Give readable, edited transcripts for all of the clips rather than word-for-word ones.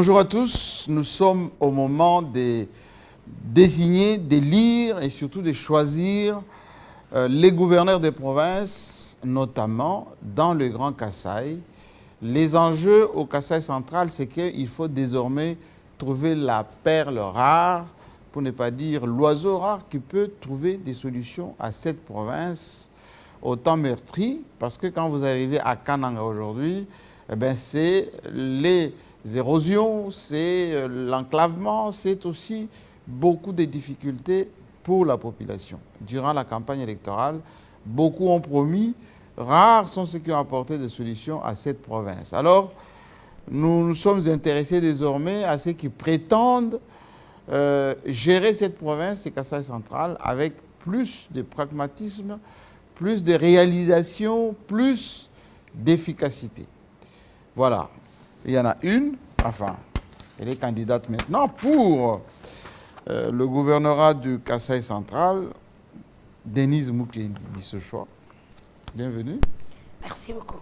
Bonjour à tous, nous sommes au moment de désigner, d'élire et surtout de choisir les gouverneurs des provinces, notamment dans le Grand Kasaï. Les enjeux au Kasaï central, c'est qu'il faut désormais trouver la perle rare, pour ne pas dire l'oiseau rare, qui peut trouver des solutions à cette province autant meurtrie, parce que quand vous arrivez à Kananga aujourd'hui, eh ben c'est les érosions, c'est l'enclavement, c'est aussi beaucoup de difficultés pour la population. Durant la campagne électorale, beaucoup ont promis, rares sont ceux qui ont apporté des solutions à cette province. Alors, nous nous sommes intéressés désormais à ceux qui prétendent gérer cette province, c'est Kasaï central, avec plus de pragmatisme, plus de réalisation, plus d'efficacité. Voilà. Il y en a une, enfin, elle est candidate maintenant pour le gouvernorat du Kasaï central, Denise Mukendi-Sochoa. Bienvenue. Merci beaucoup.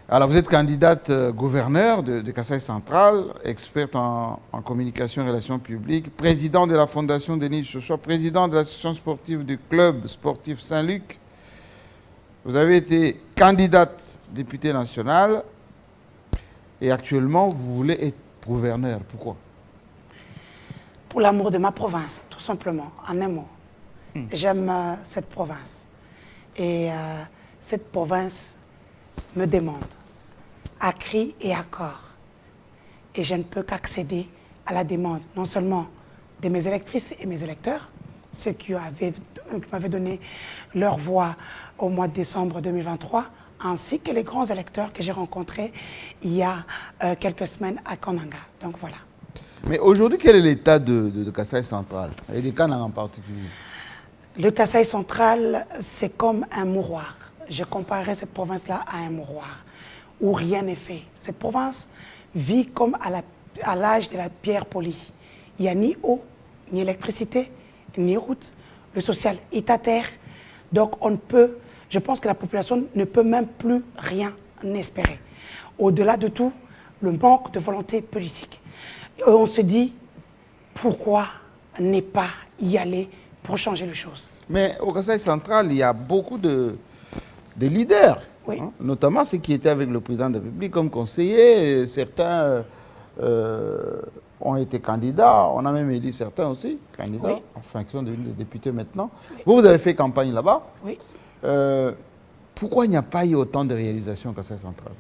Alors, vous êtes candidate gouverneur de Kasaï central, experte en communication et relations publiques, président de la Fondation Denise Sochoa, président de l'association sportive du club sportif Saint-Luc. Vous avez été candidate députée nationale et actuellement, vous voulez être gouverneur. Pourquoi? Pour l'amour de ma province, tout simplement, en un mot. J'aime cette province. Et cette province me demande à cri et à corps. Et je ne peux qu'accéder à la demande, non seulement de mes électrices et mes électeurs, ceux qui m'avaient donné leur voix au mois de décembre 2023, ainsi que les grands électeurs que j'ai rencontrés il y a quelques semaines à Kananga. Donc voilà. Mais aujourd'hui, quel est l'état de Kasaï central et de Kananga en particulier? Le Kasaï central, c'est comme un mouroir. Je comparerais cette province-là à un mouroir où rien n'est fait. Cette province vit comme à l'âge de la pierre polie. Il n'y a ni eau, ni électricité, ni route. Le social est à terre. Donc je pense que la population ne peut même plus rien espérer. Au-delà de tout, le manque de volonté politique. Et on se dit, pourquoi ne pas y aller pour changer les choses? Mais au Kasaï central, il y a beaucoup de leaders, oui. Notamment ceux qui étaient avec le président de la République comme conseillers. Certains ont été candidats, on a même élu certains aussi, candidats, oui. Enfin qui sont devenus des députés maintenant. Oui. Vous avez fait campagne là-bas. Oui. Pourquoi il n'y a pas eu autant de réalisations au Kasaï central?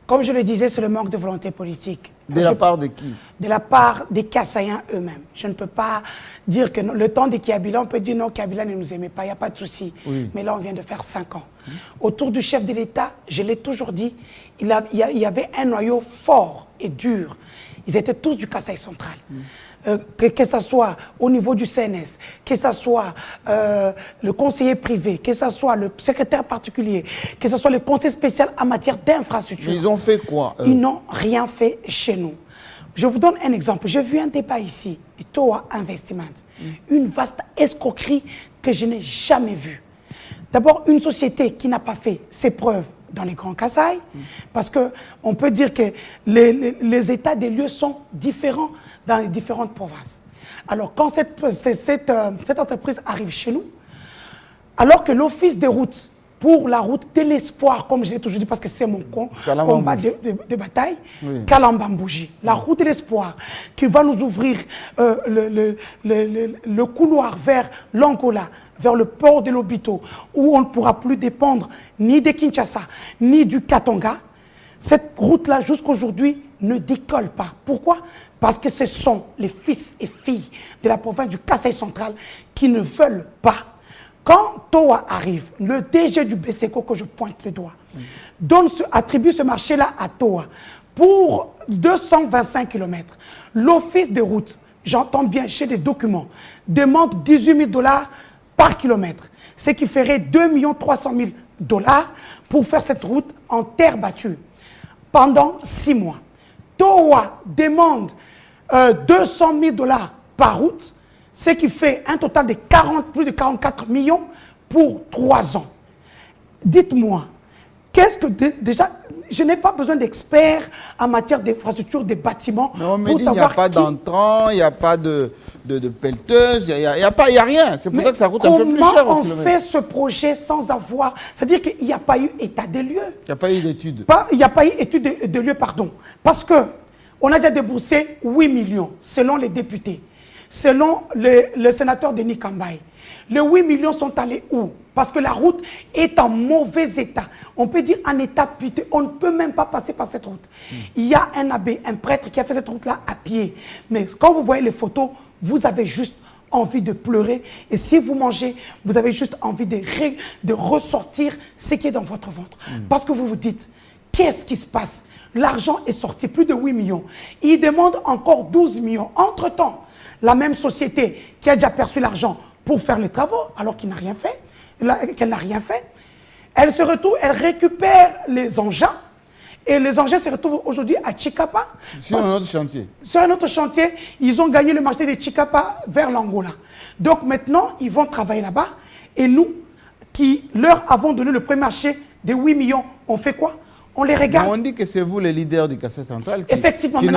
Comme je le disais, c'est le manque de volonté politique. De la part de qui? De la part des Kasaïens eux-mêmes. Je ne peux pas dire que le temps de Kabila, on peut dire non, Kabila ne nous aimait pas, il n'y a pas de souci. Oui. Mais là, on vient de faire 5 ans. Autour du chef de l'État, je l'ai toujours dit, il y avait un noyau fort et dur. Ils étaient tous du Kasaï central. Que ce soit au niveau du CNS, que ce soit le conseiller privé, que ce soit le secrétaire particulier, que ce soit le conseil spécial en matière d'infrastructure. Ils ont fait quoi? Ils n'ont rien fait chez nous. Je vous donne un exemple. J'ai vu un débat ici, Toa Investment, une vaste escroquerie que je n'ai jamais vue. D'abord, une société qui n'a pas fait ses preuves dans les Grands Kasaï, parce qu'on peut dire que les états des lieux sont différents dans les différentes provinces. Alors, quand cette entreprise arrive chez nous, alors que l'office des routes, pour la route de l'espoir, comme je l'ai toujours dit, parce que c'est mon combat de bataille, oui. Kalambambouji, la route de l'espoir, qui va nous ouvrir le couloir vers l'Angola, vers le port de Lobito, où on ne pourra plus dépendre ni de Kinshasa, ni du Katanga. Cette route-là, jusqu'aujourd'hui, ne décolle pas. Pourquoi? Parce que ce sont les fils et filles de la province du Kasaï central qui ne veulent pas. Quand Toa arrive, le DG du BCECO, que je pointe le doigt, attribue ce marché-là à Toa pour 225 km. L'office de route, j'entends bien, j'ai des documents, demande 18 000 $ par kilomètre, ce qui ferait 2 300 000 $ pour faire cette route en terre battue pendant 6 mois. Toa demande 200 000 $ par route, ce qui fait un total de plus de 44 millions pour 3 ans. Dites-moi, qu'est-ce que déjà, je n'ai pas besoin d'experts en matière d'infrastructure, des bâtiments. Mais on me dit qu'il n'y a pas d'entrant, il n'y a pas de pelleteuse, il n'y a rien. C'est pour ça que ça coûte un peu plus cher. Comment on fait ce projet sans avoir... C'est-à-dire qu'il n'y a pas eu état des lieux. Il n'y a pas eu d'études. Il n'y a pas eu étude de lieu, pardon. Parce qu'on a déjà déboursé 8 millions, selon les députés, selon le sénateur Denis Kambaye. Les 8 millions sont allés où? Parce que la route est en mauvais état. On peut dire en état piteux. On ne peut même pas passer par cette route. Il y a un abbé, un prêtre qui a fait cette route-là à pied. Mais quand vous voyez les photos, vous avez juste envie de pleurer. Et si vous mangez, vous avez juste envie de ressortir ce qui est dans votre ventre. Parce que vous vous dites, qu'est-ce qui se passe? L'argent est sorti, plus de 8 millions. Il demande encore 12 millions. Entre-temps, la même société qui a déjà perçu l'argent pour faire les travaux, alors qu'il n'a rien fait, qu'elle n'a rien fait, elle se retrouve, elle récupère les engins, et les engins se retrouvent aujourd'hui à Chikapa. Sur un autre chantier. Sur un autre chantier, ils ont gagné le marché de Chikapa vers l'Angola. Donc maintenant, ils vont travailler là-bas, et nous, qui leur avons donné le premier marché de 8 millions, on fait quoi? On les regarde. Mais on dit que c'est vous les leaders du Kassai central qui, effectivement, qui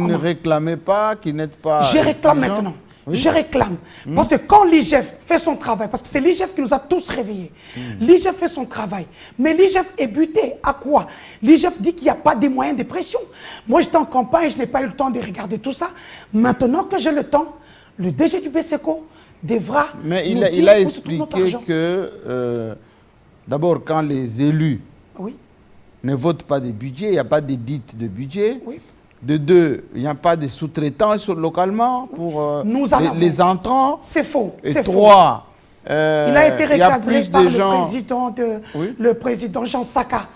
ne réclamez pas, qui n'êtes pas... Je réclame maintenant. Oui. Je réclame. Parce que quand l'IGF fait son travail, parce que c'est l'IGF qui nous a tous réveillés, l'IGF fait son travail. Mais l'IGF est buté. À quoi? L'IGF dit qu'il n'y a pas de moyens de pression. Moi, j'étais en campagne, je n'ai pas eu le temps de regarder tout ça. Maintenant que j'ai le temps, le DG du BSECO devra... Mais il a expliqué que, d'abord, quand les élus ne votent pas des budgets, il n'y a pas d'édite de budget. Oui. De deux, il n'y a pas de sous-traitants localement pour les entrants. C'est faux. Et trois, il a été recadré par le président Jean Saka.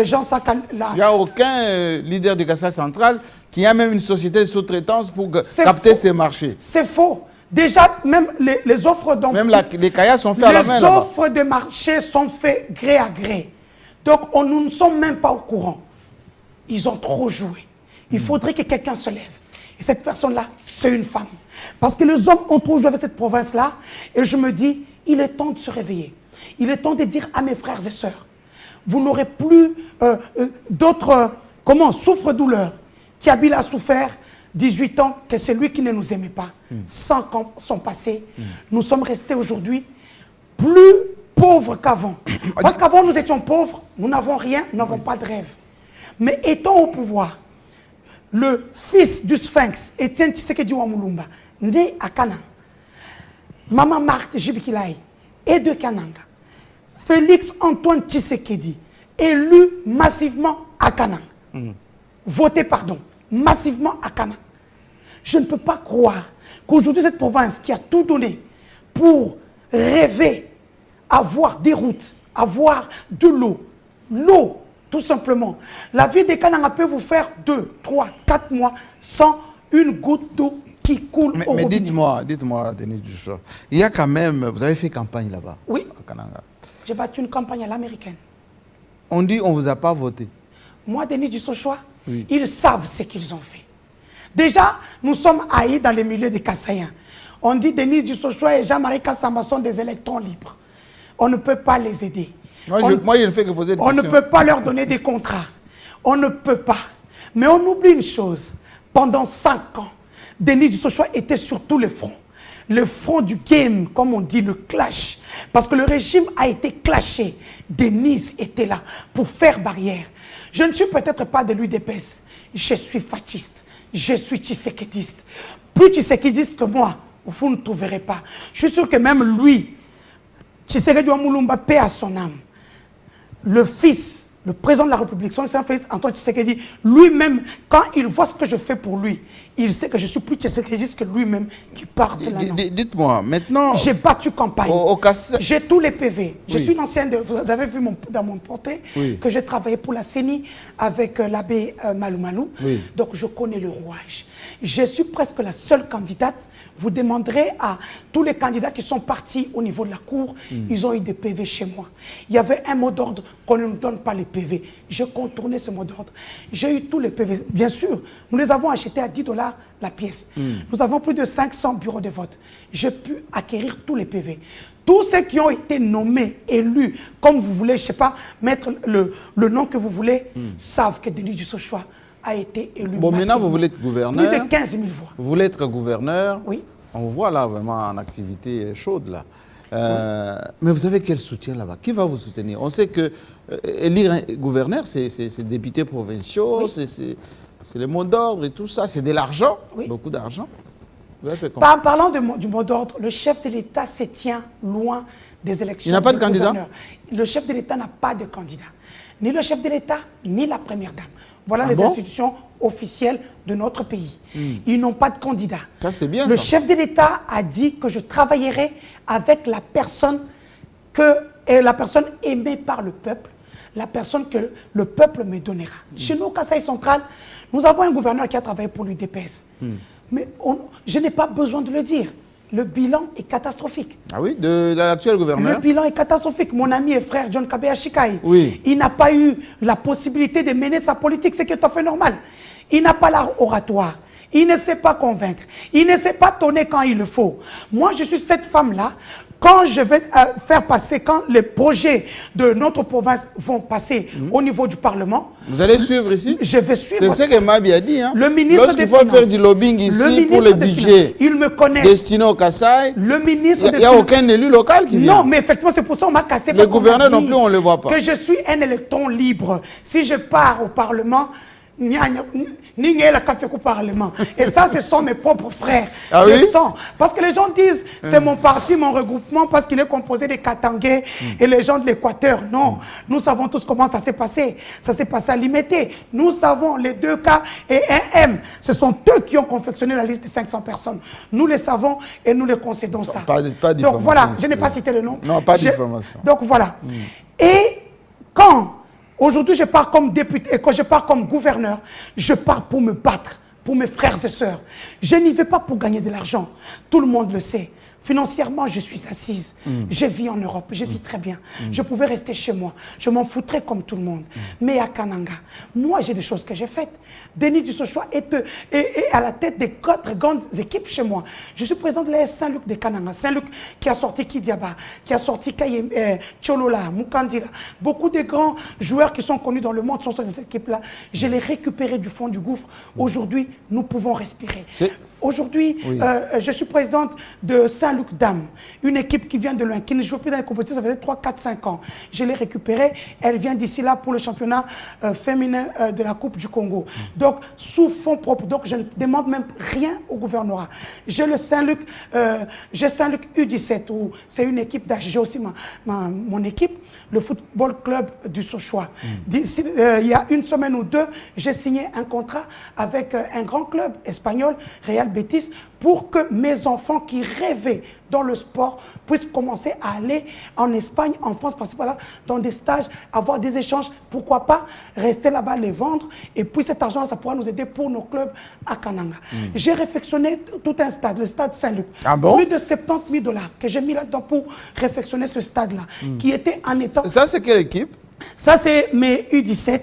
Jean Saka, là. Il n'y a aucun leader du Kassai central qui a même une société de sous-traitance pour capter ces marchés. C'est faux. Déjà, même les offres d'emploi... Même les CAIA sont faits à la main. Les offres de marché sont faites gré à gré. Donc, nous ne sommes même pas au courant. Ils ont trop joué. Il faudrait que quelqu'un se lève. Et cette personne-là, c'est une femme. Parce que les hommes ont trop joué avec cette province-là. Et je me dis, il est temps de se réveiller. Il est temps de dire à mes frères et sœurs, vous n'aurez plus d'autres, souffre-douleur. Kabila a souffert 18 ans que c'est lui qui ne nous aimait pas. 5 ans sont passés. Nous sommes restés aujourd'hui plus pauvres qu'avant. Parce qu'avant, nous étions pauvres, nous n'avons rien, nous n'avons pas de rêve. Mais étant au pouvoir, le fils du Sphinx, Étienne Tshisekedi Wamulumba, né à Kananga, Maman Marthe Jibikilai, et de Kananga, Félix Antoine Tshisekedi, élu massivement à Kananga, voté, massivement à Kananga. Je ne peux pas croire qu'aujourd'hui, cette province qui a tout donné pour rêver, avoir des routes, avoir de l'eau, tout simplement. La vie des Kananga peut vous faire 2, 3, 4 mois sans une goutte d'eau qui coule au robinet. Mais dites-moi, Denis Duchois, il y a quand même, vous avez fait campagne là-bas, oui, à Kananga. J'ai battu une campagne à l'américaine. On dit on ne vous a pas voté. Moi, Denis Duchois, oui, ils savent ce qu'ils ont fait. Déjà, nous sommes haïs dans les milieux des Kassaïens. On dit Denis Duchois et Jean-Marie Kassamba sont des électrons libres. On ne peut pas les aider. Moi, je ne fais que poser des questions. On ne peut pas leur donner des contrats. On ne peut pas. Mais on oublie une chose. Pendant 5 ans, Denis Duchois était sur tous les fronts. Le front du game, comme on dit, le clash. Parce que le régime a été clashé. Denis était là pour faire barrière. Je ne suis peut-être pas de l'UDPS. Je suis fasciste. Je suis tshisekédiste. Plus tshisekédiste que moi, vous ne trouverez pas. Je suis sûr que même lui, Tshisekedi Wamulumba, paix à son âme, le fils, le président de la République, son excellence Félix Antoine Tshisekedi, lui-même, quand il voit ce que je fais pour lui, il sait que je suis plus tshisekédiste que lui-même qui part de la langue. Dites-moi, maintenant... J'ai battu campagne. J'ai tous les PV. Je suis une ancienne... Vous avez vu dans mon portrait que j'ai travaillé pour la CENI avec l'abbé Malou Malou. Donc je connais le rouage. Je suis presque la seule candidate vous demanderez à tous les candidats qui sont partis au niveau de la cour, ils ont eu des PV chez moi. Il y avait un mot d'ordre qu'on ne nous donne pas les PV. J'ai contourné ce mot d'ordre. J'ai eu tous les PV. Bien sûr, nous les avons achetés à 10 $ la pièce. Nous avons plus de 500 bureaux de vote. J'ai pu acquérir tous les PV. Tous ceux qui ont été nommés, élus, comme vous voulez, je ne sais pas, mettre le nom que vous voulez, savent que Denis Dussochoa a été élu. Bon, maintenant, vous voulez être gouverneur. Plus de 15 000 voix. Vous voulez être gouverneur. Oui. On vous voit là vraiment en activité chaude là. Mais vous avez quel soutien là-bas? Qui va vous soutenir? On sait que élire un gouverneur, c'est députés provinciaux, c'est le mot d'ordre et tout ça. C'est de l'argent, beaucoup d'argent. Vous avez fait comment? Parlant du mot d'ordre, le chef de l'État se tient loin des élections. Il n'a pas de candidat? Le chef de l'État n'a pas de candidat. Ni le chef de l'État, ni la première dame. Voilà les institutions officielles de notre pays. Ils n'ont pas de candidat. Ça, c'est bien. Le chef de l'État a dit que je travaillerai avec la personne aimée par le peuple, la personne que le peuple me donnera. Chez nous, au Kasaï central, nous avons un gouverneur qui a travaillé pour l'UDPS. Mais je n'ai pas besoin de le dire. Le bilan est catastrophique. Ah oui, de l'actuel gouverneur? Le bilan est catastrophique. Mon ami et frère John Kabea Shikai, oui. Il n'a pas eu la possibilité de mener sa politique, c'est tout à fait normal. Il n'a pas l'art oratoire. Il ne sait pas convaincre. Il ne sait pas tonner quand il le faut. Moi, je suis cette femme-là. Quand je vais faire passer, quand les projets de notre province vont passer au niveau du Parlement... Vous allez suivre ici? Je vais suivre. C'est ce que Mabi a dit. Hein? Le ministre des Finances. Lorsqu'il faut faire du lobbying ici pour le budget destiné au Kasaï, il n'y a aucun élu local qui vient. Non, mais effectivement, c'est pour ça qu'on m'a cassé. Le gouverneur non plus, on ne le voit pas. Que je suis un électron libre. Si je pars au Parlement... Parlement. Et ça, ce sont mes propres frères. Ah oui? Parce que les gens disent, c'est mon parti, mon regroupement, parce qu'il est composé des Katangais et les gens de l'Équateur. Non, nous savons tous comment ça s'est passé. Ça s'est passé à Limité. Nous savons les 2K et 1M. Ce sont eux qui ont confectionné la liste de 500 personnes. Nous les savons et nous les concédons ça. Pas donc voilà, je n'ai pas cité le nom. Non, pas d'information. Donc voilà. Et quand... Aujourd'hui, je pars comme député et quand je pars comme gouverneur, je pars pour me battre pour mes frères et sœurs. Je n'y vais pas pour gagner de l'argent. Tout le monde le sait. Financièrement, je suis assise. Je vis en Europe, je vis très bien. Je pouvais rester chez moi. Je m'en foutrais comme tout le monde. Mais à Kananga, moi, j'ai des choses que j'ai faites. Denis Dussochoa est à la tête des 4 grandes équipes chez moi. Je suis président de l'AS Saint-Luc de Kananga. Saint-Luc qui a sorti Kidiaba, qui a sorti Tcholola, Mukandila. Beaucoup de grands joueurs qui sont connus dans le monde sont sur cette équipe-là. Je les récupérés du fond du gouffre. Aujourd'hui, nous pouvons respirer. Aujourd'hui, je suis présidente de Saint-Luc-Dame, une équipe qui vient de loin, qui ne joue plus dans les compétitions, ça faisait 3, 4, 5 ans. Je l'ai récupérée, elle vient d'ici là pour le championnat féminin de la Coupe du Congo. Donc, sous fonds propres, donc je ne demande même rien au gouvernorat. J'ai le Saint-Luc, j'ai Saint-Luc U17, où c'est une équipe d'âge. J'ai aussi mon équipe, le football club du Sochoa. Il y a une semaine ou deux, j'ai signé un contrat avec un grand club espagnol, Real Betis, pour que mes enfants qui rêvaient dans le sport puissent commencer à aller en Espagne, en France, parce que voilà, dans des stages, avoir des échanges, pourquoi pas rester là-bas, les vendre, et puis cet argent-là, ça pourra nous aider pour nos clubs à Kananga. J'ai réfectionné tout un stade, le stade Saint-Luc. Ah bon? Plus de 70 000 $ que j'ai mis là-dedans pour réfectionner ce stade-là, qui était en état... Ça, c'est quelle équipe? Ça, c'est mes U17.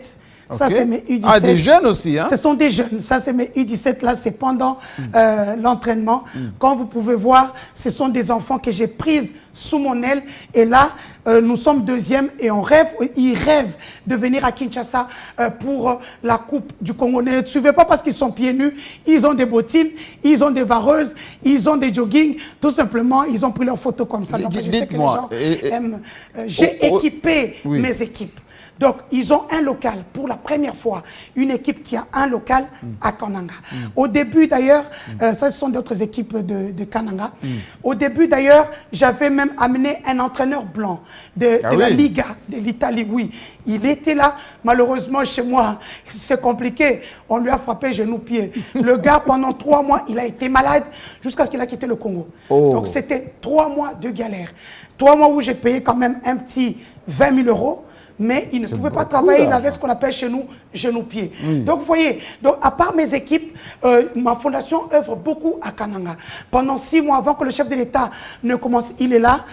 Ça, c'est mes U17. Ah, des jeunes aussi, hein? Ce sont des jeunes. Ça, c'est mes U17. Là, c'est pendant l'entraînement. Quand vous pouvez voir, ce sont des enfants que j'ai pris sous mon aile. Et là, nous sommes deuxième et on rêve. Ils rêvent de venir à Kinshasa pour la Coupe du Congo. Ne suivez pas parce qu'ils sont pieds nus. Ils ont des bottines, ils ont des vareuses, ils ont des joggings. Tout simplement, ils ont pris leurs photos comme ça. Donc, je sais que les gens aiment. J'ai équipé mes équipes. Donc, ils ont un local, pour la première fois, une équipe qui a un local à Kananga. Au début, d'ailleurs, ça, ce sont d'autres équipes de Kananga. Au début, d'ailleurs, j'avais même amené un entraîneur blanc de la Liga, de l'Italie, oui. Il était là, malheureusement, chez moi, c'est compliqué. On lui a frappé genou-pied. Le gars, pendant 3 mois, il a été malade jusqu'à ce qu'il a quitté le Congo. Donc, c'était 3 mois de galère. 3 mois où j'ai payé quand même un petit 20 000 €. mais il ne pouvait pas travailler, il avait ce qu'on appelle chez nous genou-pied. Donc vous voyez, donc, à part mes équipes, ma fondation œuvre beaucoup à Kananga. Pendant 6 mois avant que le chef de l'État ne commence, il est là,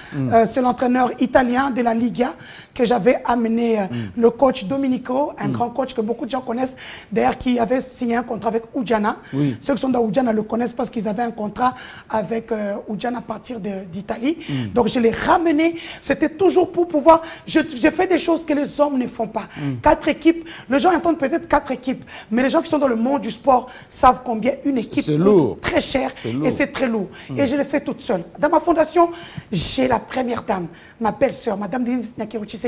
c'est l'entraîneur italien de la Liga que j'avais amené, le coach Domenico, un grand coach que beaucoup de gens connaissent, d'ailleurs qui avait signé un contrat avec Ujana. Ceux qui sont dans Ujana le connaissent parce qu'ils avaient un contrat avec Ujana à partir d'Italie. Donc je l'ai ramené, c'était toujours pour pouvoir, j'ai fait des choses que les hommes ne font pas. 4 équipes, les gens entendent peut-être 4 équipes, mais les gens qui sont dans le monde du sport savent combien une équipe coûte très cher et c'est très lourd. Et je l'ai fait toute seule. Dans ma fondation, j'ai la première dame, ma belle-sœur, Madame Denise Nyakeru-Tshisekedi,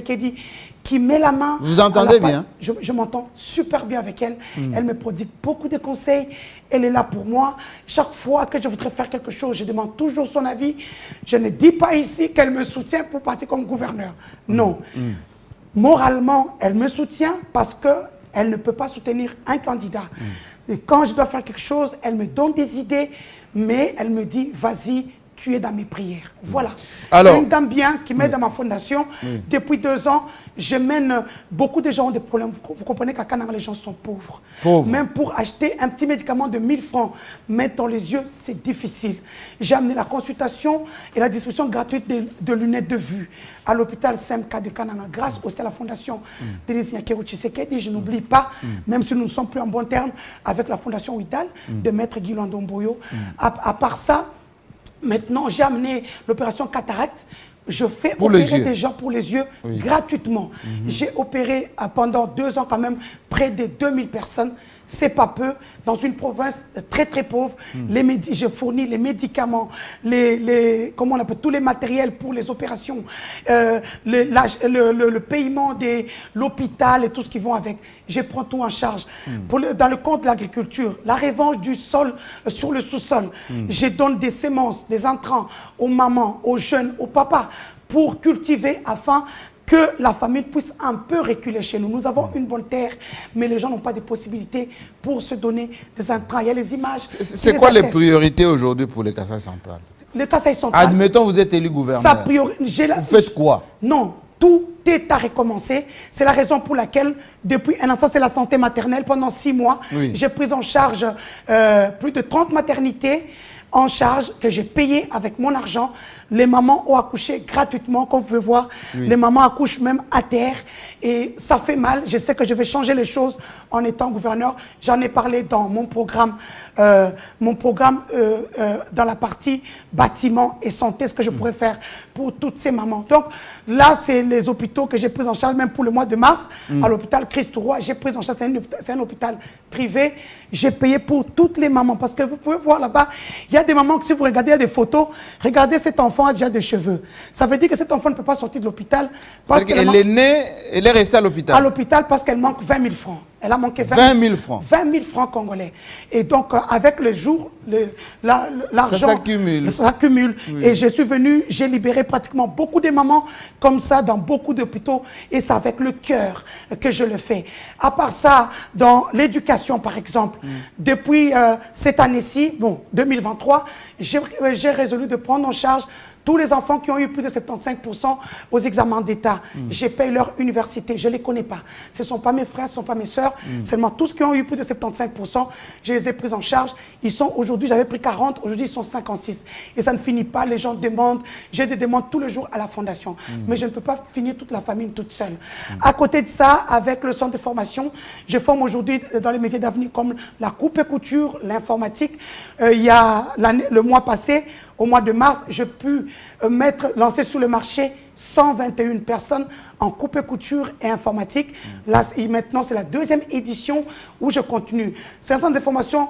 qui met la main. Vous entendez bien? Je m'entends super bien avec elle. Elle me prodigue beaucoup de conseils. Elle est là pour moi. Chaque fois que je voudrais faire quelque chose, je demande toujours son avis. Je ne dis pas ici qu'elle me soutient pour partir comme gouverneur. Non. Moralement, elle me soutient parce qu'elle ne peut pas soutenir un candidat. Et quand je dois faire quelque chose, elle me donne des idées, mais elle me dit, vas-y, tu es dans mes prières. Voilà. C'est une dame bien qui m'aide dans ma fondation. Depuis 2 ans, je mène... Beaucoup de gens ont des problèmes. Vous comprenez qu'à Kananga, les gens sont pauvres. Même pour acheter un petit médicament de 1000 francs, mettre dans les yeux, c'est difficile. J'ai amené la consultation et la distribution gratuite de lunettes de vue à l'hôpital SEMCA de Kananga, grâce aussi à la fondation Denise Nyakeru-Tshisekedi. Je n'oublie pas, même si nous ne sommes plus en bon terme, avec la fondation Ouidal de Maître Guy Ndomboyo. À part ça, maintenant, j'ai amené l'opération cataracte. Je fais opérer des gens pour les yeux gratuitement. J'ai opéré pendant 2 ans quand même près de 2000 personnes. C'est pas peu. Dans une province très très pauvre, je fournis les médicaments, comment on appelle, tous les matériels pour les opérations, le paiement de l'hôpital et tout ce qui va avec. Je prends tout en charge. Dans le compte de l'agriculture, la revanche du sol sur le sous-sol, je donne des semences, des intrants aux mamans, aux jeunes, aux papas pour cultiver afin que la famille puisse un peu reculer chez nous. Nous avons une bonne terre, mais les gens n'ont pas de possibilités pour se donner des intrants. Il y a les images. C'est quoi les priorités aujourd'hui pour le Kasaï central? Le Kasaï central. Admettons, vous êtes élu gouverneur. Vous faites quoi? Non, tout est à recommencer. C'est la raison pour laquelle, depuis un instant, c'est la santé maternelle. Pendant 6 mois, j'ai pris en charge plus de 30 maternités en charge que j'ai payé avec mon argent. Les mamans ont accouché gratuitement, comme vous pouvez voir. Les mamans accouchent même à terre. Et ça fait mal. Je sais que je vais changer les choses en étant gouverneur. J'en ai parlé dans mon programme dans la partie bâtiment et santé, ce que je pourrais faire pour toutes ces mamans. Donc là, c'est les hôpitaux que j'ai pris en charge, même pour le mois de mars, à l'hôpital Christ-Roi. J'ai pris en charge, c'est un hôpital privé. J'ai payé pour toutes les mamans. Parce que vous pouvez voir là-bas, il y a des mamans que si vous regardez, il y a des photos. Regardez, cet enfant a déjà des cheveux. Ça veut dire que cet enfant ne peut pas sortir de l'hôpital. Elle est née, elle est restée à l'hôpital. À l'ôpital parce qu'elle manque 20 000 francs. Elle a manqué 20 000 francs. 20 000 francs congolais. Et donc, avec le jour, l'argent s'accumule. Et je suis venu, j'ai libéré pratiquement beaucoup de mamans comme ça dans beaucoup d'hôpitaux. Et c'est avec le cœur que je le fais. À part ça, dans l'éducation, par exemple, depuis cette année-ci, bon, 2023, j'ai résolu de prendre en charge tous les enfants qui ont eu plus de 75% aux examens d'État. Je paye leur université, je ne les connais pas. Ce ne sont pas mes frères, ce ne sont pas mes sœurs. Seulement tous qui ont eu plus de 75%, je les ai pris en charge. Ils sont aujourd'hui, j'avais pris 40, aujourd'hui ils sont 56. Et ça ne finit pas, les gens demandent. J'ai des demandes tous les jours à la fondation. Mais je ne peux pas finir toute la famille toute seule. À côté de ça, avec le centre de formation, je forme aujourd'hui dans les métiers d'avenir comme la coupe et couture, l'informatique. Il y a le mois passé, au mois de mars, j'ai pu lancer sur le marché 121 personnes en coupe et couture et informatique. Là, maintenant, c'est la 2e édition où je continue. C'est un centre de formation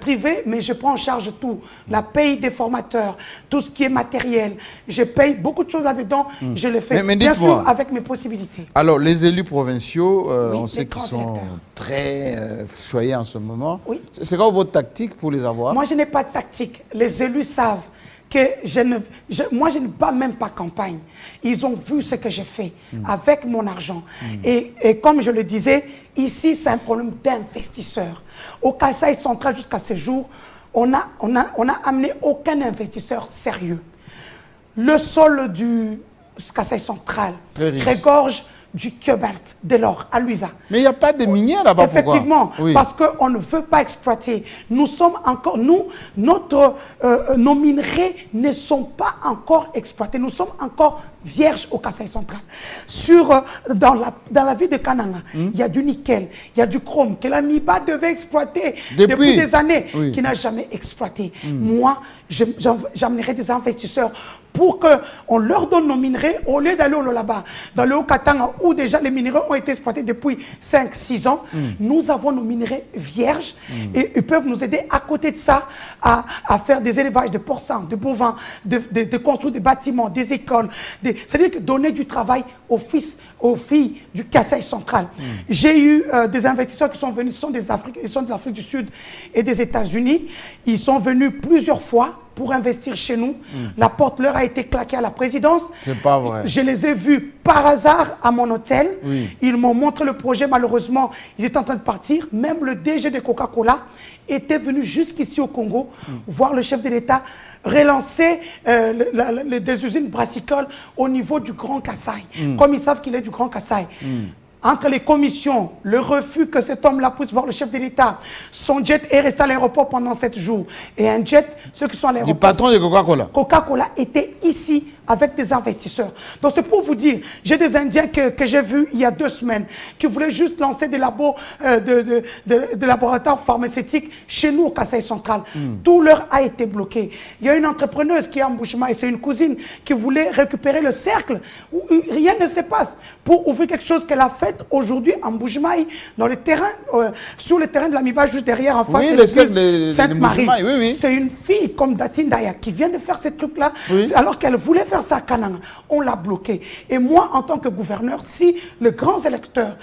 privé, mais je prends en charge tout. La paye des formateurs, tout ce qui est matériel. Je paye beaucoup de choses là-dedans. Je le fais, bien sûr, avec mes possibilités. Alors, les élus provinciaux, on sait qu'ils sont très choyés en ce moment. C'est quoi votre tactique pour les avoir? Moi, je n'ai pas de tactique. Les élus savent que moi, je ne bats même pas campagne. Ils ont vu ce que j'ai fait avec mon argent. Et comme je le disais, ici, c'est un problème d'investisseurs. Au Kasaï central, jusqu'à ce jour, on n'a amené aucun investisseur sérieux. Le sol du Kasaï central regorge du cobalt, de l'or à Luisa. Mais il n'y a pas de minières là-bas. Effectivement, parce qu'on ne veut pas exploiter. Nous sommes encore, nos minerais ne sont pas encore exploités. Nous sommes encore vierges au Kasaï central. Dans la ville de Kananga, il y a du nickel, il y a du chrome que la MIBA devait exploiter depuis des années, qui n'a jamais exploité. Moi, j'amènerai des investisseurs pour qu'on leur donne nos minerais au lieu d'aller là-bas, dans le Haut-Katanga, où déjà les minerais ont été exploités depuis 5-6 ans. Nous avons nos minerais vierges et ils peuvent nous aider à côté de ça à faire des élevages de porcins, de bovins, de construire des bâtiments, des écoles. C'est-à-dire que donner du travail aux filles du Kasaï central. J'ai eu des investisseurs qui sont venus, ils sont de l'Afrique du Sud et des États-Unis. Ils sont venus plusieurs fois pour investir chez nous. La porte leur a été claquée à la présidence. C'est pas vrai. Je les ai vus par hasard à mon hôtel. Ils m'ont montré le projet. Malheureusement, ils étaient en train de partir. Même le DG de Coca-Cola était venu jusqu'ici au Congo voir le chef de l'État relancer des usines brassicoles au niveau du Grand Kasaï. Comme ils savent qu'il est du Grand Kasaï. Entre les commissions, le refus que cet homme-là puisse voir le chef de l'État, son jet est resté à l'aéroport pendant 7 jours. Et un jet, ceux qui sont à l'aéroport... Du patron de Coca-Cola. Coca-Cola était ici avec des investisseurs. Donc c'est pour vous dire, j'ai des Indiens que j'ai vus il y a 2 semaines, qui voulaient juste lancer des labos, de laboratoires pharmaceutiques chez nous au Kasaï central. Tout leur a été bloqué. Il y a une entrepreneuse qui est en Mbuji-Mayi, c'est une cousine, qui voulait récupérer le cercle où rien ne se passe pour ouvrir quelque chose qu'elle a fait aujourd'hui en Mbuji-Mayi, dans le terrain, sur le terrain de la MIBA, juste derrière, en face de l'église Sainte-Marie. C'est une fille comme Datine Daya qui vient de faire ces trucs-là, alors qu'elle voulait faire ça à Kananga. On l'a bloqué. Et moi, en tant que gouverneur, si les grands électeurs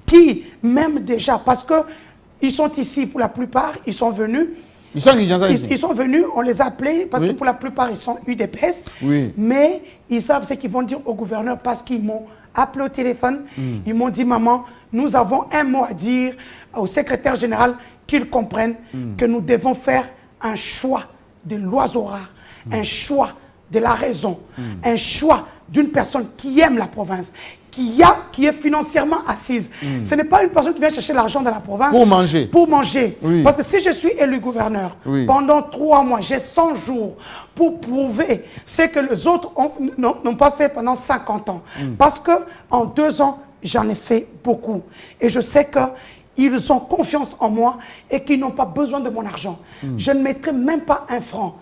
qui, même déjà, parce qu'ils sont ici pour la plupart, ils sont venus, ils sont venus, on les a appelés, parce que pour la plupart, ils sont UDPS, mais ils savent ce qu'ils vont dire au gouverneur parce qu'ils m'ont appelé au téléphone, ils m'ont dit, maman, nous avons un mot à dire au secrétaire général, qu'ils comprennent que nous devons faire un choix de l'oiseau rare, un choix de la raison, un choix d'une personne qui aime la province, qui est financièrement assise. Ce n'est pas une personne qui vient chercher l'argent dans la province. Pour manger. Pour manger. Parce que si je suis élu gouverneur, pendant 3 mois, j'ai 100 jours pour prouver ce que les autres n'ont pas fait pendant 50 ans. Parce qu'en 2 ans, j'en ai fait beaucoup. Et je sais qu'ils ont confiance en moi et qu'ils n'ont pas besoin de mon argent. Je ne mettrai même pas 1 franc.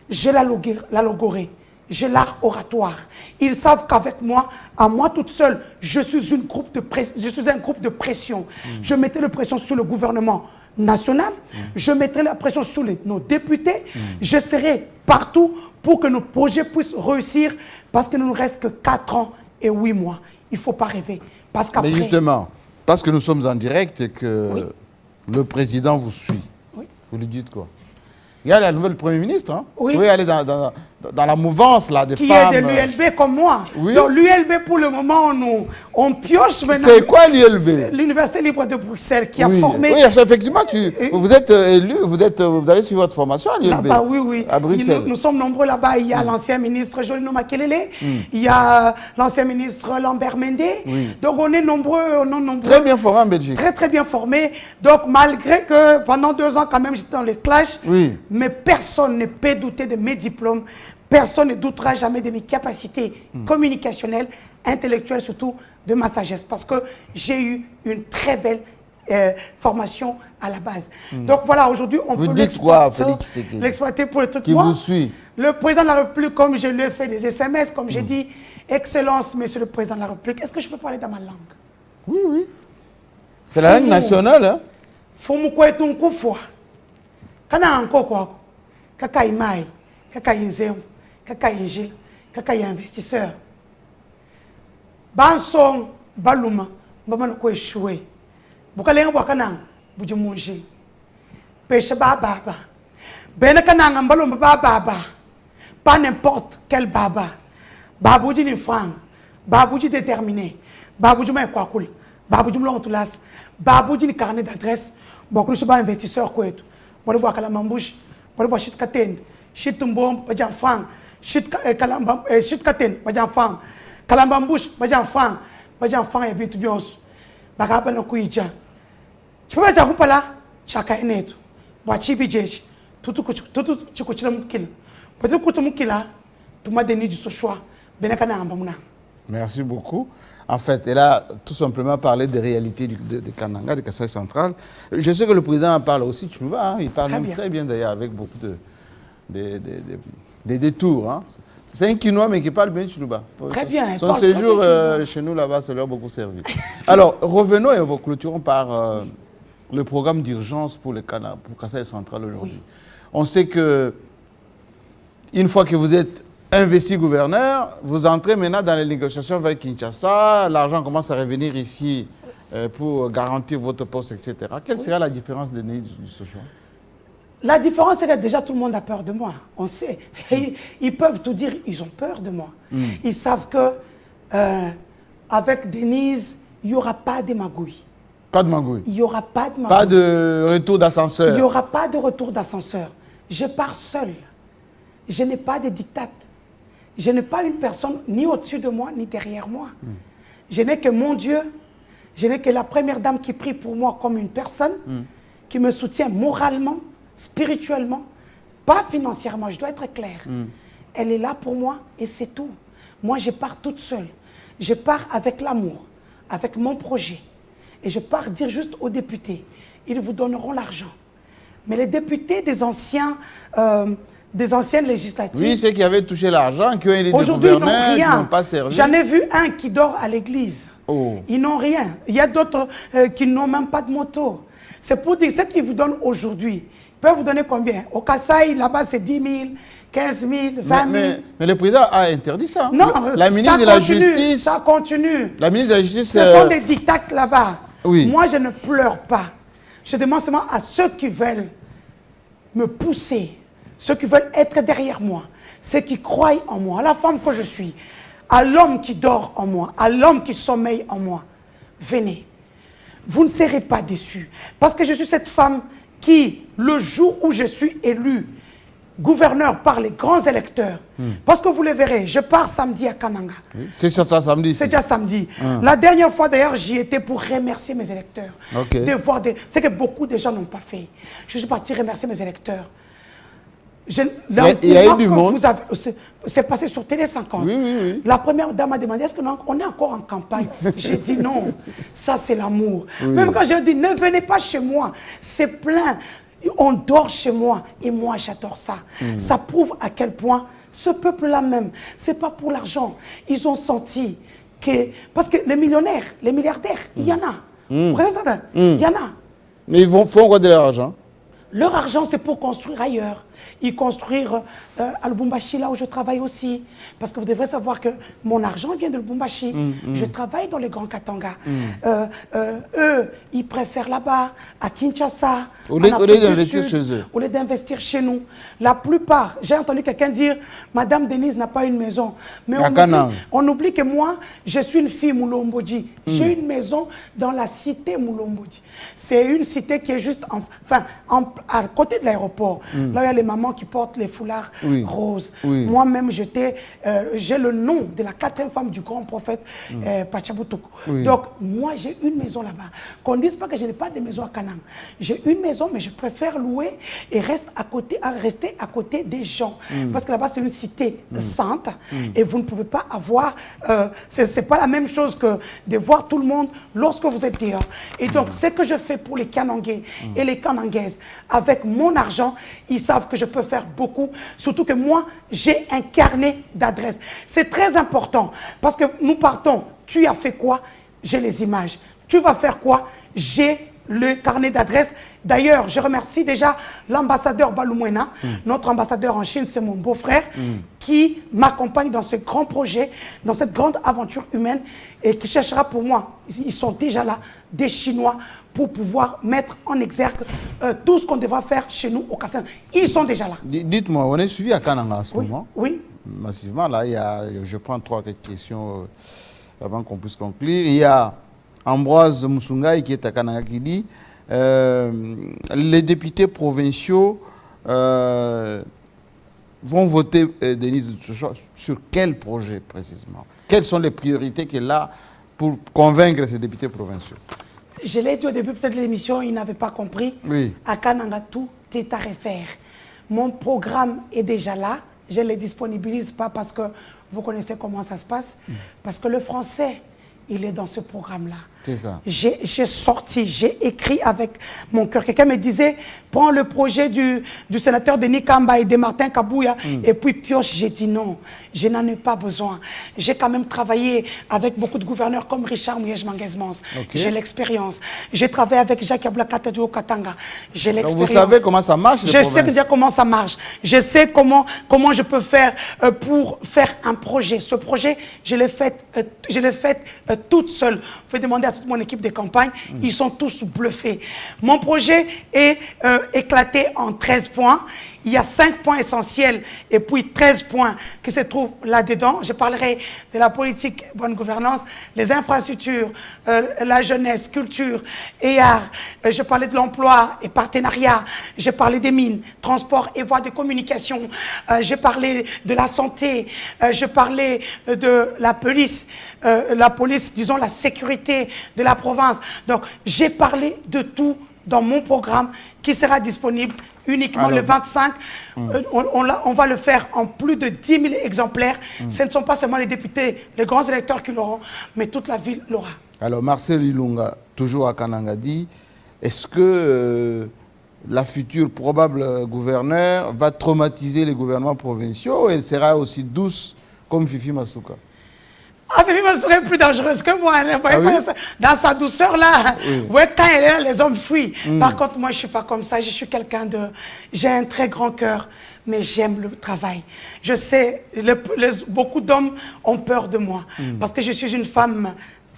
J'ai la logorée, j'ai l'art oratoire. Ils savent qu'avec moi, à moi toute seule, je suis un groupe de pression. Je mettrai la pression sur le gouvernement national, je mettrai la pression sur nos députés, je serai partout pour que nos projets puissent réussir, parce qu'il ne nous reste que 4 ans et 8 mois. Il ne faut pas rêver. Parce qu'après... Mais justement, parce que nous sommes en direct et que le président vous suit, vous lui dites quoi? Il y a la nouvelle Premier ministre, hein? Vous pouvez aller dans la mouvance là, des femmes. Qui est de l'ULB comme moi. Donc l'ULB, pour le moment, on pioche maintenant. C'est quoi l'ULB? L'Université libre de Bruxelles qui a formé... Oui, effectivement, vous êtes élu, vous avez suivi votre formation à l'ULB. À Bruxelles. Nous sommes nombreux là-bas. Il y a l'ancien ministre Jolino Makelele, il y a l'ancien ministre Lambert Mende. Donc on est nombreux, Très bien formés en Belgique. Très, très bien formés. Donc malgré que pendant 2 ans, quand même, j'étais dans les clashs, mais personne ne peut douter de mes diplômes. Personne ne doutera jamais de mes capacités communicationnelles, intellectuelles, surtout de ma sagesse. Parce que j'ai eu une très belle formation à la base. Donc voilà, aujourd'hui, on peut l'exploiter pour le truc. Qui vous suit. Le président de la République, comme je lui ai fait des SMS, comme j'ai dit, Excellence, Monsieur le Président de la République, est-ce que je peux parler dans ma langue? Oui. C'est la langue nationale, hein? Fumukwe tunkufwa. Kana anko kwa kaka imai, kaka inzeu, kaka injil, kaka investisseur. Bansong baluma, mbamano ko échoué. Bukalenga bwakana bujimunji. Pêche baba. Bena kananga mbalomba baba. Pas n'importe quel baba. Babouji ni franc, babouji déterminé, babouji ma kwa cool, babouji mlongo tulas, babouji ni carnet d'adresse, beaucoup de investisseurs quoi tout. Bon bois kalamambouche, bon bois shit katen, shit tumbom bajan franc, shit kalamba shit katen bajan franc, kalambambouche bajan franc, Pas d'enfants et puis tout bien. Bagaba no kuija. Tu peux pas dire qu'on là, chaka eneto. Boachi bijeji. Tout chikuchila mukila. Peut-être que tu mukila, tu m'as donné du choix. Benakana ambamuna. Merci beaucoup. En fait, elle a tout simplement parlé des réalités de Kananga, de Kasaï central. Je sais que le président en parle aussi, Tchoulouba, hein, il parle très bien d'ailleurs, avec beaucoup de détours. Hein. C'est un Quinois, mais qui parle bien Tchoulouba. Très bien. Son séjour chez nous là-bas, ça leur a beaucoup servi. Alors, revenons et clôturons par le programme d'urgence pour Kasaï central aujourd'hui. Oui. On sait que, une fois que vous êtes investi gouverneur, vous entrez maintenant dans les négociations avec Kinshasa, l'argent commence à revenir ici pour garantir votre poste, etc. Quelle sera la différence de ce choix? La différence, c'est que déjà tout le monde a peur de moi. On sait. Ils peuvent tout dire, ils ont peur de moi. Ils savent que avec Denise, il n'y aura pas de magouille. Pas de magouille. Il n'y aura pas de magouille. Pas de retour d'ascenseur. Il n'y aura pas de retour d'ascenseur. Je pars seul. Je n'ai pas de dictat. Je n'ai pas une personne ni au-dessus de moi, ni derrière moi. Je n'ai que mon Dieu. Je n'ai que la première dame qui prie pour moi comme une personne, qui me soutient moralement, spirituellement, pas financièrement, je dois être clair. Elle est là pour moi et c'est tout. Moi, je pars toute seule. Je pars avec l'amour, avec mon projet. Et je pars dire juste aux députés, ils vous donneront l'argent. Mais les députés des anciennes législatives... Oui, ceux qui avaient touché l'argent, qui ont été des gouverneurs, qui n'ont pas servi. J'en ai vu un qui dort à l'église. Oh. Ils n'ont rien. Il y a d'autres qui n'ont même pas de moto. C'est pour dire, ce qu'ils vous donnent aujourd'hui, ils peuvent vous donner combien? Au Kasaï, là-bas, c'est 10 000, 15 000, 20 000. Mais le président a interdit ça. Non, la ministre de la Justice... Ça continue. La ministre de la Justice... Ce sont des dictats là-bas. Oui. Moi, je ne pleure pas. Je demande seulement à ceux qui veulent me pousser, ceux qui veulent être derrière moi, ceux qui croient en moi, à la femme que je suis, à l'homme qui dort en moi, à l'homme qui sommeille en moi. Venez. Vous ne serez pas déçus. Parce que je suis cette femme qui, le jour où je suis élue gouverneur par les grands électeurs, parce que vous le verrez, je pars samedi à Kananga. Oui. C'est sur ça samedi. C'est déjà samedi. La dernière fois d'ailleurs, j'y étais pour remercier mes électeurs. Okay. C'est que beaucoup de gens n'ont pas fait. Je suis parti remercier mes électeurs. Il y a eu du monde. C'est passé sur Télé 50. Oui. La première dame m'a demandé, est-ce qu'on est encore en campagne? J'ai dit non, ça c'est l'amour. Oui. Même quand j'ai dit, ne venez pas chez moi, c'est plein. On dort chez moi et moi j'adore ça. Ça prouve à quel point ce peuple-là même, c'est pas pour l'argent. Ils ont senti que... Parce que les millionnaires, les milliardaires, il y en a. Il y en a. Mais ils font quoi de leur argent? Leur argent, c'est pour construire ailleurs. Ils construire à Lubumbashi, là où je travaille aussi. Parce que vous devrez savoir que mon argent vient de Lubumbashi. Je travaille dans les Grands Katanga. Eux, ils préfèrent là-bas, à Kinshasa, au lieu d'investir chez eux. Au lieu d'investir chez nous. La plupart, j'ai entendu quelqu'un dire, Madame Denise n'a pas une maison. Mais on oublie que moi, je suis une fille Moulombodi. J'ai une maison dans la cité Moulombodi. C'est une cité qui est juste à côté de l'aéroport. Là, il y a les mamans qui portent les foulards roses. Moi-même, j'ai le nom de la 4e femme du grand prophète Pachaboutouk. Donc, moi, j'ai une maison là-bas. Qu'on ne dise pas que je n'ai pas de maison à Kanang. J'ai une maison, mais je préfère louer et rester à côté des gens. Parce que là-bas, c'est une cité sainte. Et vous ne pouvez pas avoir... c'est pas la même chose que de voir tout le monde lorsque vous êtes dehors. Et donc, ce que je fais pour les Kanangais et les Kanangaises, avec mon argent, ils savent que je peux faire beaucoup. Surtout que moi, j'ai un carnet d'adresses. C'est très important parce que nous partons. Tu as fait quoi? J'ai les images. Tu vas faire quoi? J'ai le carnet d'adresses. D'ailleurs, je remercie déjà l'ambassadeur Balumwena. Notre ambassadeur en Chine, c'est mon beau-frère qui m'accompagne dans ce grand projet, dans cette grande aventure humaine et qui cherchera pour moi. Ils sont déjà là, des Chinois, pour pouvoir mettre en exergue tout ce qu'on devra faire chez nous au Kassan. Ils sont déjà là. Dites-moi, on est suivi à Kananga en ce moment? Oui. Massivement, là, je prends 3-4 questions avant qu'on puisse conclure. Il y a Ambroise Musungai qui est à Kananga qui dit les députés provinciaux vont voter Denise sur quel projet précisément? Quelles sont les priorités qu'elle a pour convaincre ces députés provinciaux? Je l'ai dit au début peut-être de l'émission, ils n'avaient pas compris. Oui. À Kananga, tout est à refaire. Mon programme est déjà là. Je ne le disponibilise pas parce que vous connaissez comment ça se passe. Parce que le français, il est dans ce programme-là. C'est ça. J'ai sorti, j'ai écrit avec mon cœur. Quelqu'un me disait, prends le projet du sénateur Denis Kamba et de Martin Kabouya et puis pioche. J'ai dit non, je n'en ai pas besoin. J'ai quand même travaillé avec beaucoup de gouverneurs comme Richard Mouyej-Manguez-Mons. Okay. J'ai l'expérience. J'ai travaillé avec Jacques Ablakata du Haut-Katanga. J'ai l'expérience. Vous savez comment ça marche? Je sais déjà comment ça marche. Je sais comment je peux faire pour faire un projet. Ce projet, je l'ai fait toute seule. Vous pouvez demander à toute mon équipe de campagne. Ils sont tous bluffés. Mon projet est éclaté en 13 points. Il y a 5 points essentiels et puis 13 points qui se trouvent là-dedans. Je parlerai de la politique bonne gouvernance, les infrastructures, la jeunesse, culture et art. Je parlais de l'emploi et partenariat. Je parlais des mines, transport et voies de communication. Je parlais de la santé. Je parlais de la police, disons la sécurité de la province. Donc, j'ai parlé de tout dans mon programme qui sera disponible uniquement le 25. On va le faire en plus de 10 000 exemplaires. Ce ne sont pas seulement les députés, les grands électeurs qui l'auront, mais toute la ville l'aura. Alors, Marcel Ilunga, toujours à Kanangadi, est-ce que la future probable gouverneure va traumatiser les gouvernements provinciaux et elle sera aussi douce comme Fifi Masuka? Ah, Fifi Masuka est plus dangereuse que moi. Hein. Oui? Dans sa douceur-là, oui. Vous voyez, quand elle est là, les hommes fuient. Par contre, moi, je ne suis pas comme ça. Je suis quelqu'un de... J'ai un très grand cœur, mais j'aime le travail. Je sais, beaucoup d'hommes ont peur de moi parce que je suis une femme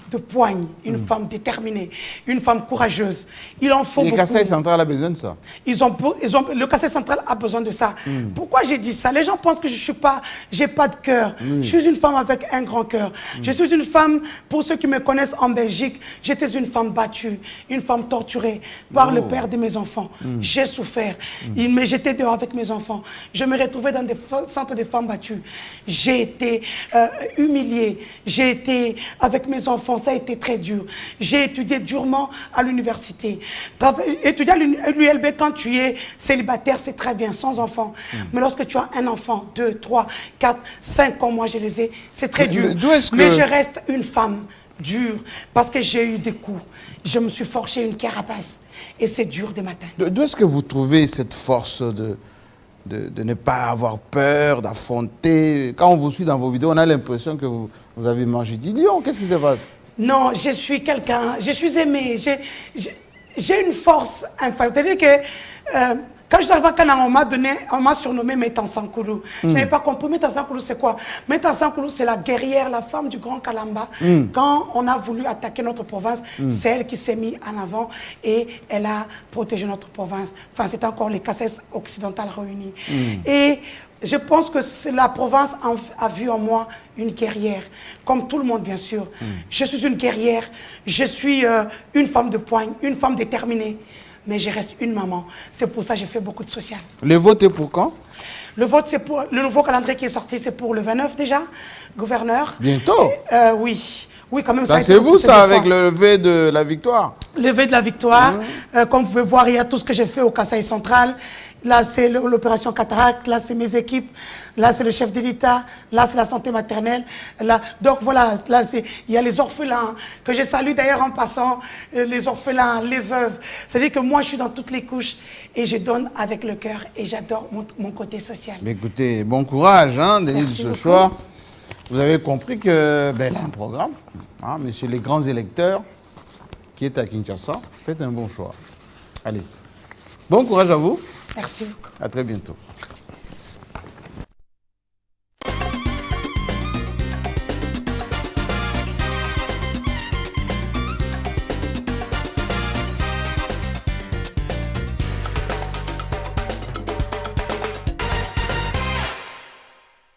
de poigne, une femme déterminée, une femme courageuse. Il en faut beaucoup. Le Kasaï central a besoin de ça. Le Kasaï central a besoin de ça. Pourquoi j'ai dit ça? Les gens pensent que je n'ai pas de cœur. Je suis une femme avec un grand cœur. Je suis une femme, pour ceux qui me connaissent en Belgique, j'étais une femme battue, une femme torturée par le père de mes enfants. J'ai souffert. Il me jetait dehors avec mes enfants. Je me retrouvais dans des centres de femmes battues. J'ai été humiliée. J'ai été avec mes enfants. Ça a été très dur. J'ai étudié durement à l'université. Étudier à l'ULB quand tu es célibataire, c'est très bien, sans enfant. Mais lorsque tu as un enfant, 2, 3, 4, 5 comme moi je les ai, c'est très dur. Mais je reste une femme dure parce que j'ai eu des coups. Je me suis forgé une carapace et c'est dur des matins. D'où est-ce que vous trouvez cette force de ne pas avoir peur, d'affronter? Quand on vous suit dans vos vidéos, on a l'impression que vous avez mangé du lion. Qu'est-ce qui se passe? Non, je suis quelqu'un, je suis aimée, j'ai une force infaillible. C'est-à-dire que quand je suis arrivée à Kananga, on m'a surnommé Metansankoulou. Je n'avais pas compris. Metansankoulou, c'est quoi? Metansankoulou, c'est la guerrière, la femme du grand Kalamba. Quand on a voulu attaquer notre province, c'est elle qui s'est mise en avant et elle a protégé notre province. Enfin, c'est encore les Kasaïs occidentales réunies. Et je pense que la province a vu en moi une guerrière, comme tout le monde bien sûr. Je suis une guerrière, je suis une femme de poigne, une femme déterminée, mais je reste une maman. C'est pour ça que j'ai fait beaucoup de social. Le vote est pour quand? Le vote, c'est pour le nouveau calendrier qui est sorti, c'est pour le 29 déjà, gouverneur. Bientôt? Oui. Oui, quand même. C'est vous ça, avec le lever de la victoire? Le lever de la victoire. Comme vous pouvez voir, il y a tout ce que j'ai fait au Kasaï central. Là, c'est l'opération Cataracte. Là, c'est mes équipes. Là, c'est le chef de l'État. Là, c'est la santé maternelle. Là, donc, voilà. Là, il y a les orphelins, que je salue d'ailleurs en passant. Les orphelins, les veuves. C'est-à-dire que moi, je suis dans toutes les couches et je donne avec le cœur et j'adore mon côté social. Mais écoutez, bon courage, hein, Denise, ce soir. Vous avez compris que il y a un programme, hein, monsieur les grands électeurs, qui est à Kinshasa. Faites un bon choix. Allez. Bon courage à vous. Merci beaucoup. À très bientôt. Merci.